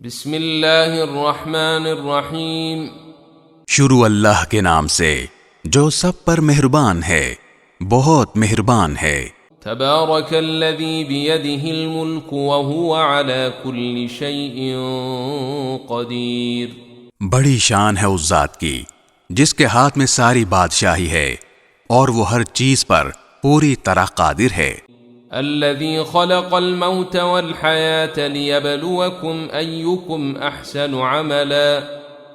بسم اللہ الرحمن الرحیم۔ شروع اللہ کے نام سے جو سب پر مہربان ہے، بہت مہربان ہے۔ تبارک الذی بیدہ الملک وہو علی کل شیء قدیر۔ بڑی شان ہے اس ذات کی جس کے ہاتھ میں ساری بادشاہی ہے اور وہ ہر چیز پر پوری طرح قادر ہے۔ الذي خلق الموت والحياة ليبلوكم أيكم أحسن عملا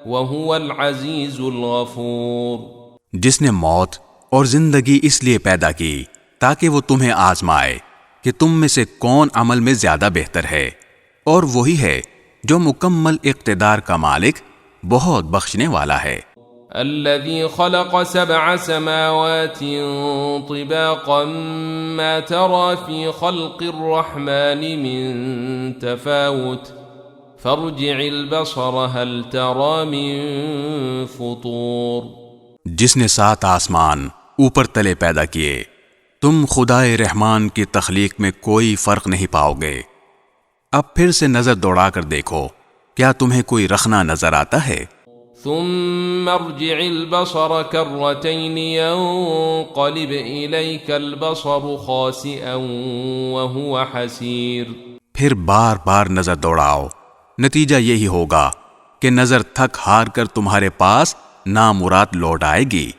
وهو العزيز الغفور۔ جس نے موت اور زندگی اس لیے پیدا کی تاکہ وہ تمہیں آزمائے کہ تم میں سے کون عمل میں زیادہ بہتر ہے، اور وہی ہے جو مکمل اقتدار کا مالک، بہت بخشنے والا ہے۔ الذي خلق 7 سماوات طباقا ما ترى في خلق الرحمن من تفاوت فارجع البصر هل ترى من فطور۔ جس نے 7 آسمان اوپر تلے پیدا کیے، تم خدائے رحمان کی تخلیق میں کوئی فرق نہیں پاؤ گے۔ اب پھر سے نظر دوڑا کر دیکھو، کیا تمہیں کوئی رخنا نظر آتا ہے؟ ثم ارجع البصر كرتين ينقلب إليك البصر خاسئا وهو حسير۔ پھر بار بار نظر دوڑاؤ، نتیجہ یہی ہوگا کہ نظر تھک ہار کر تمہارے پاس نامراد لوٹ آئے گی۔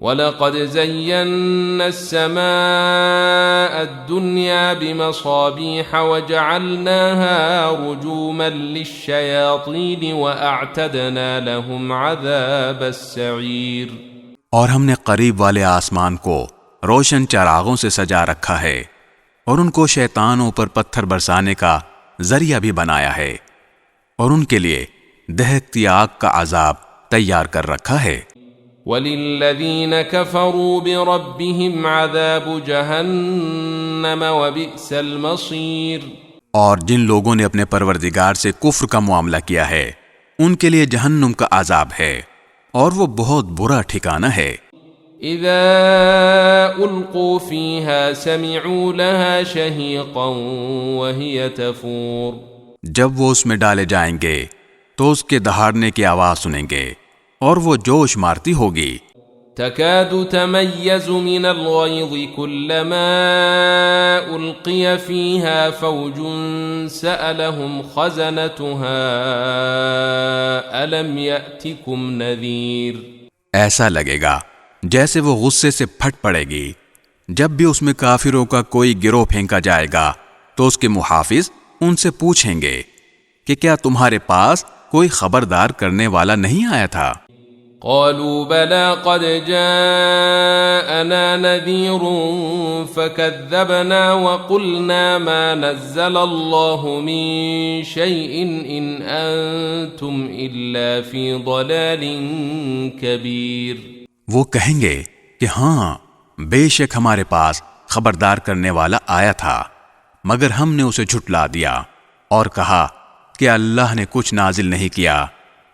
وَلَقَدْ زَيَّنَّا السَّمَاءَ الدُّنْيَا بِمَصَابِيحَ وَجَعَلْنَاهَا رُجُومًا لِلشَّيَاطِينِ وَأَعْتَدْنَا لَهُمْ عَذَابَ السَّعِيرِ۔ اور ہم نے قریب والے آسمان کو روشن چراغوں سے سجا رکھا ہے، اور ان کو شیطانوں پر پتھر برسانے کا ذریعہ بھی بنایا ہے، اور ان کے لیے دہکتی آگ کا عذاب تیار کر رکھا ہے۔ وَلِلَّذِينَ كَفَرُوا بِرَبِّهِمْ عَذَابُ جَهَنَّمَ وَبِئْسَ الْمَصِيرُ۔ اور جن لوگوں نے اپنے پروردگار سے کفر کا معاملہ کیا ہے، ان کے لیے جہنم کا عذاب ہے، اور وہ بہت برا ٹھکانہ ہے۔ اذا القوا فيها سمعوا لها شهيقا وهي تفور۔ جب وہ اس میں ڈالے جائیں گے تو اس کے دہاڑنے کی آواز سنیں گے، اور وہ جوش مارتی ہوگی۔ تكاد تميز من الغيظ كلما ألقي فيها فوج سألهم خزنتها ألم يأتكم نذير۔ ایسا لگے گا جیسے وہ غصے سے پھٹ پڑے گی۔ جب بھی اس میں کافروں کا کوئی گروہ پھینکا جائے گا تو اس کے محافظ ان سے پوچھیں گے کہ کیا تمہارے پاس کوئی خبردار کرنے والا نہیں آیا تھا؟ قالوا بلى قد جاءنا نذير فكذبنا وقلنا ما نزل الله من شيء إن أنتم إلا في ضلال كبير۔ وہ کہیں گے کہ ہاں، بے شک ہمارے پاس خبردار کرنے والا آیا تھا، مگر ہم نے اسے جھٹلا دیا اور کہا کہ اللہ نے کچھ نازل نہیں کیا،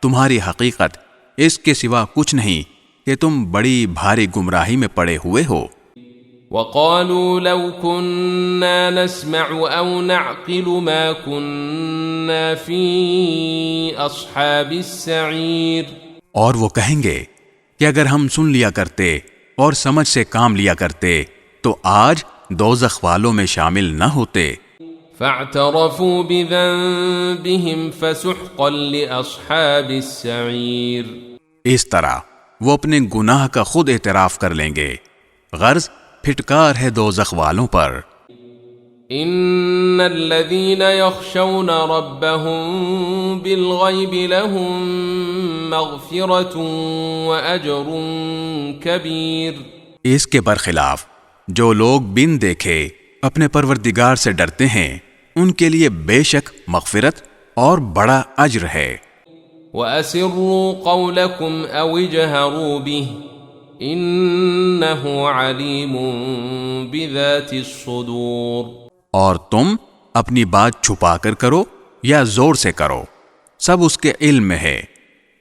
تمہاری حقیقت اس کے سوا کچھ نہیں کہ تم بڑی بھاری گمراہی میں پڑے ہوئے ہو۔ وقالوا لو كنا نسمع او نعقل ما كنا في اصحاب السعير۔ اور وہ کہیں گے کہ اگر ہم سن لیا کرتے اور سمجھ سے کام لیا کرتے تو آج دوزخ والوں میں شامل نہ ہوتے۔ فاعترفوا بذنبهم فسحقا لأصحاب السعير۔ اس طرح وہ اپنے گناہ کا خود اعتراف کر لیں گے، غرض پھٹکار ہے دوزخ والوں پر۔ ان الذين يخشون ربهم بالغيب لهم مغفرة واجر كبير۔ اس کے برخلاف جو لوگ بن دیکھے اپنے پروردگار سے ڈرتے ہیں، ان کے لیے بے شک مغفرت اور بڑا اجر ہے۔ وَأَسِرُّوا قَوْلَكُمْ أَوْ اجْهَرُوا بِهِ إِنَّهُ عَلِيمٌ بِذَاتِ الصُّدُورِ۔ اور تم اپنی بات چھپا کر کرو یا زور سے کرو، سب اس کے علم میں ہے،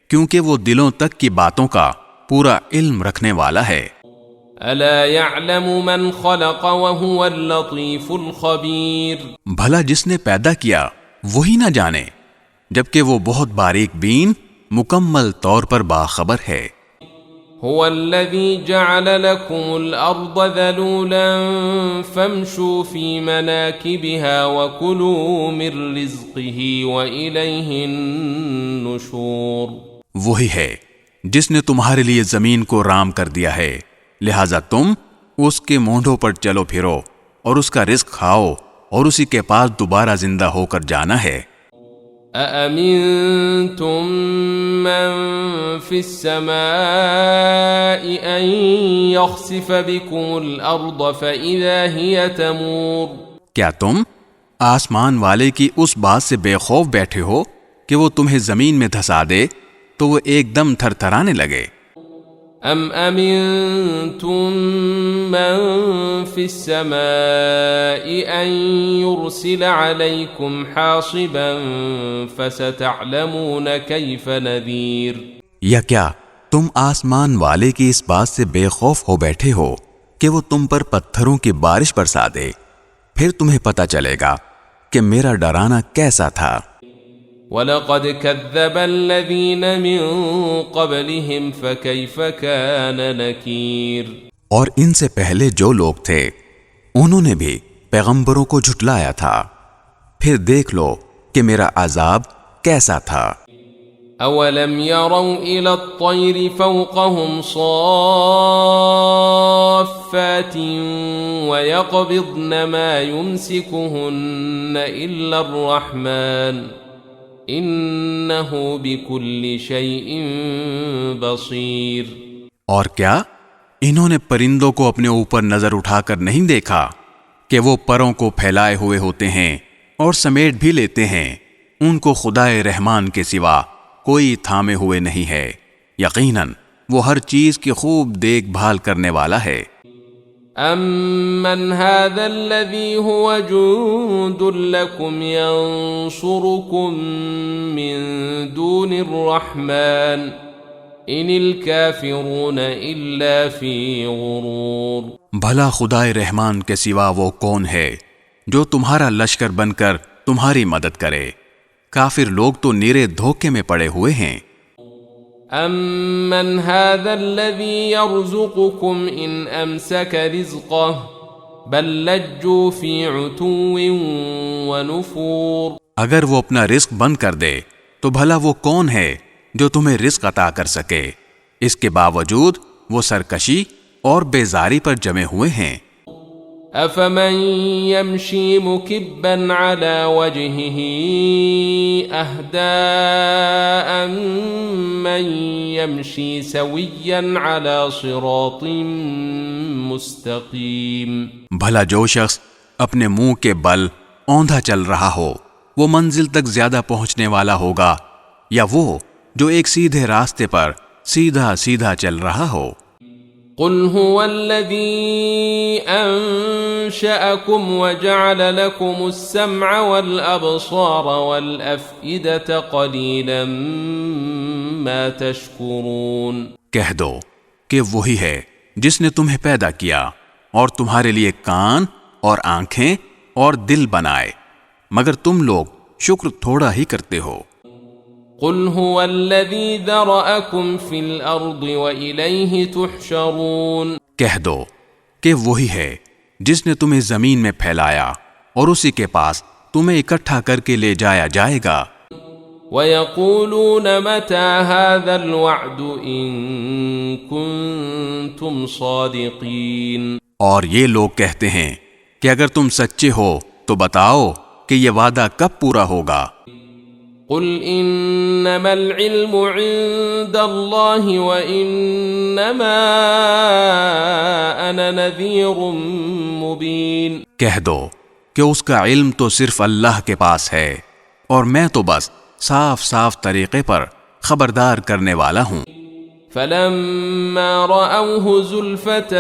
کیونکہ وہ دلوں تک کی باتوں کا پورا علم رکھنے والا ہے۔ أَلَا يَعْلَمُ مَنْ خَلَقَ وَهُوَ اللَّطِيفُ الْخَبِيرُ۔ بھلا جس نے پیدا کیا وہی نہ جانے، جبکہ وہ بہت باریک بین مکمل طور پر باخبر ہے۔ هو الذي جعل لكم الأرض ذلولا فامشوا في مناكبها وكلوا من رزقه وإليه النشور۔ وہی ہے جس نے تمہارے لیے زمین کو رام کر دیا ہے، لہذا تم اس کے مونڈوں پر چلو پھرو اور اس کا رزق کھاؤ اور اسی کے پاس دوبارہ زندہ ہو کر جانا ہے۔ أأمنتم من في السماء أن يخسف بكم الأرض فإذا هي تمور۔ کیا تم آسمان والے کی اس بات سے بے خوف بیٹھے ہو کہ وہ تمہیں زمین میں دھسا دے تو وہ ایک دم تھر تھرانے لگے؟ أم أمنتم من في السماء أن يرسل عليكم حاصبا فستعلمون كيف نذير۔ یا کیا تم آسمان والے کی اس بات سے بے خوف ہو بیٹھے ہو کہ وہ تم پر پتھروں کی بارش برسا دے؟ پھر تمہیں پتہ چلے گا کہ میرا ڈرانا کیسا تھا۔ وَلَقَدْ كَذَّبَ الَّذِينَ مِن قَبْلِهِمْ فَكَيْفَ كَانَ نَكِيرٌ۔ اور ان سے پہلے جو لوگ تھے انہوں نے بھی پیغمبروں کو جھٹلایا تھا، پھر دیکھ لو کہ میرا عذاب کیسا تھا۔ أَوَلَمْ يَرَوْا إِلَى الطَّيْرِ فَوْقَهُمْ صَافَّاتٍ وَيَقْبِضْنَ مَا يُمْسِكُهُنَّ إِلَّا الرَّحْمَنُ انہ بکل شیء بصیر۔ اور کیا انہوں نے پرندوں کو اپنے اوپر نظر اٹھا کر نہیں دیکھا کہ وہ پروں کو پھیلائے ہوئے ہوتے ہیں اور سمیٹ بھی لیتے ہیں؟ ان کو خدائے رحمان کے سوا کوئی تھامے ہوئے نہیں ہے، یقیناً وہ ہر چیز کی خوب دیکھ بھال کرنے والا ہے۔ أَمَّنْ هَذَا الَّذِي هُوَ جُندٌ لَكُمْ يَنصُرُكُم مِّن دُونِ الرَّحْمَنِ إِنِ الْكَافِرُونَ إِلَّا فِي غُرُورٍ۔ بھلا خدائے رحمان کے سوا وہ کون ہے جو تمہارا لشکر بن کر تمہاری مدد کرے؟ کافر لوگ تو نیرے دھوکے میں پڑے ہوئے ہیں۔ أَمَّنْ هَذَا الَّذِي يَرْزُقُكُمْ إِنْ أَمْسَكَ رِزْقَهُ بَلْ لَجُّوا فِي عُتُوٍّ وَنُفُورٍ۔ اگر وہ اپنا رزق بند کر دے تو بھلا وہ کون ہے جو تمہیں رزق عطا کر سکے؟ اس کے باوجود وہ سرکشی اور بیزاری پر جمے ہوئے ہیں۔ أَفَمَن يَمْشِي مُكِبًّا عَلَى وَجْهِهِ أَهْدَىٰ أَمَّن يَمْشِي سَوِيًّا عَلَى صِرَاطٍ مُسْتَقِيمٍ۔ بھلا جو شخص اپنے منہ کے بل اوندھا چل رہا ہو وہ منزل تک زیادہ پہنچنے والا ہوگا، یا وہ جو ایک سیدھے راستے پر سیدھا سیدھا چل رہا ہو؟ قل هو الذي أنشأكم وجعل لكم السمع والأبصار والأفئدة قليلا ما تشكرون۔ کہہ دو کہ وہی ہے جس نے تمہیں پیدا کیا اور تمہارے لیے کان اور آنکھیں اور دل بنائے، مگر تم لوگ شکر تھوڑا ہی کرتے ہو۔ قل هو الذي ذرأكم في الأرض وإليه تحشرون۔ کہہ دو کہ وہی ہے جس نے تمہیں زمین میں پھیلایا اور اسی کے پاس تمہیں اکٹھا کر کے لے جایا جائے گا۔ وَيَقُولُونَ مَتَى هَذَا الْوَعْدُ إِن كُنتُمْ صَادِقِينَ۔ اور یہ لوگ کہتے ہیں کہ اگر تم سچے ہو تو بتاؤ کہ یہ وعدہ کب پورا ہوگا۔ قل انما العلم عند الله وانما انا نذير مبين۔ کہہ دو کہ اس کا علم تو صرف اللہ کے پاس ہے اور میں تو بس صاف صاف طریقے پر خبردار کرنے والا ہوں۔ فلما رأوه زلفة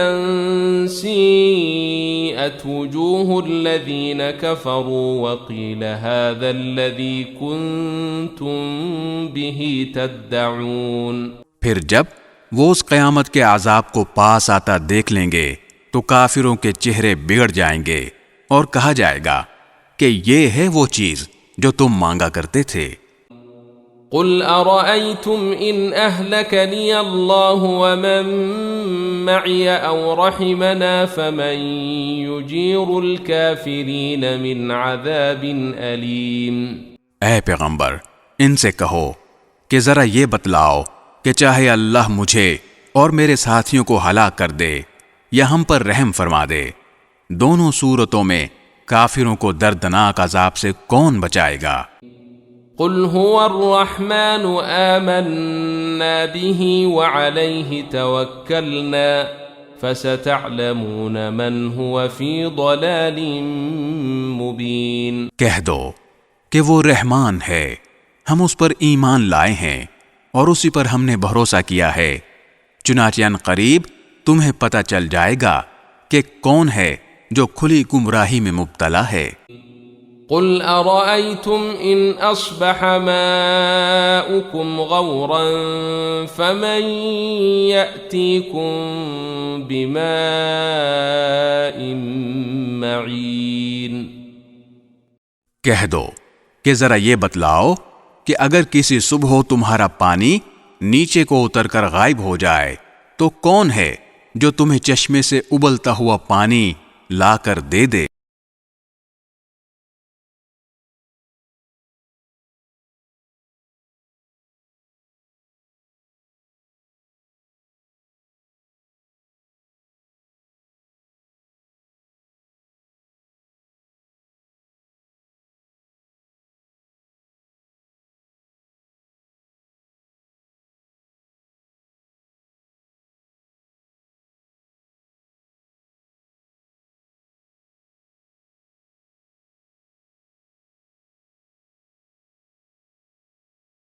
سيئت وجوه الذين كفروا وقيل هذا الذي كنتم به تدعون۔ پھر جب وہ اس قیامت کے عذاب کو پاس آتا دیکھ لیں گے تو کافروں کے چہرے بگڑ جائیں گے اور کہا جائے گا کہ یہ ہے وہ چیز جو تم مانگا کرتے تھے۔ قل أرأيتم إن أهلكني الله ومن معي أو رحمنا فمن يجير الكافرين من عذاب أليم۔ اے پیغمبر ان سے کہو کہ ذرا یہ بتلاؤ کہ چاہے اللہ مجھے اور میرے ساتھیوں کو ہلاک کر دے یا ہم پر رحم فرما دے، دونوں صورتوں میں کافروں کو دردناک عذاب سے کون بچائے گا؟ قل هو الرحمن آمنا به وعليه توكلنا فستعلمون من هو في ضلال مبين۔ کہہ دو کہ وہ رحمان ہے، ہم اس پر ایمان لائے ہیں اور اسی پر ہم نے بھروسہ کیا ہے، چنانچہ ان قریب تمہیں پتہ چل جائے گا کہ کون ہے جو کھلی گمراہی میں مبتلا ہے۔ قل أرأيتم إن أصبح ماؤكم غورا فمن يأتيكم بماء معين۔ کہہ دو کہ ذرا یہ بتلاؤ کہ اگر کسی صبح تمہارا پانی نیچے کو اتر کر غائب ہو جائے تو کون ہے جو تمہیں چشمے سے ابلتا ہوا پانی لا کر دے دے؟